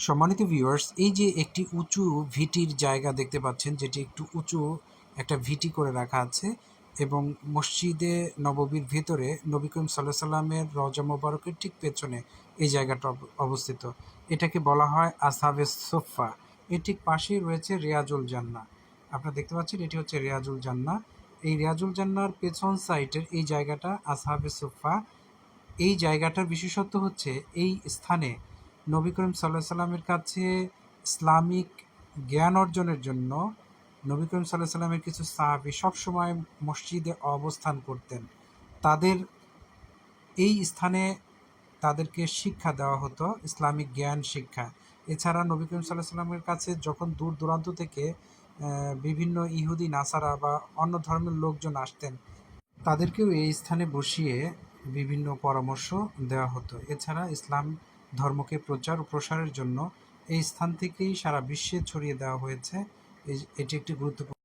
সম্মানিত ভিউয়ার্স, এই যে একটি উঁচু ভিটির জায়গা দেখতে পাচ্ছেন, যেটি একটু উঁচু একটা ভিটি করে রাখা আছে এবং মসজিদে নববীর ভেতরে নবী করিম সাল্লাল্লাহু আলাইহি সাল্লামের রওজা মোবারকের ঠিক পেছনে এই জায়গাটা অবস্থিত। এটাকে বলা হয় আসহাবে সুফফা। এর ঠিক পাশেই রয়েছে রিয়াজুল জান্নাহ। আপনারা দেখতে পাচ্ছেন এটি হচ্ছে রিয়াজুল জান্নাহ। এই রিয়াজুল জান্নাহর পেছন সাইডের এই জায়গাটা আসহাবে সুফফা। এই জায়গাটার বিশেষত্ব হচ্ছে এই স্থানে নবী করিম সাল্লাল্লাহু সাল্লামের কাছে ইসলামিক জ্ঞান অর্জনের জন্য নবী করিম সাল্লাল্লাহু সাল্লামের কিছু সাহাবী সবসময় মসজিদে অবস্থান করতেন। তাদের এই স্থানে তাদেরকে শিক্ষা দেওয়া হতো, ইসলামিক জ্ঞান শিক্ষা। এছাড়া নবী করিম সাল্লাল্লাহু সাল্লামের কাছে যখন দূর দূরান্ত থেকে বিভিন্ন ইহুদি নাসারা বা অন্য ধর্মের লোকজন আসতেন, তাদেরকেও এই স্থানে বসিয়ে বিভিন্ন পরামর্শ দেওয়া হতো। এছাড়া ইসলাম ধর্মকে প্রচার ও প্রসারের জন্য এই স্থান থেকেই সারা বিশ্বে ছড়িয়ে দেওয়া হয়েছে। এটি একটি গুরুত্বপূর্ণ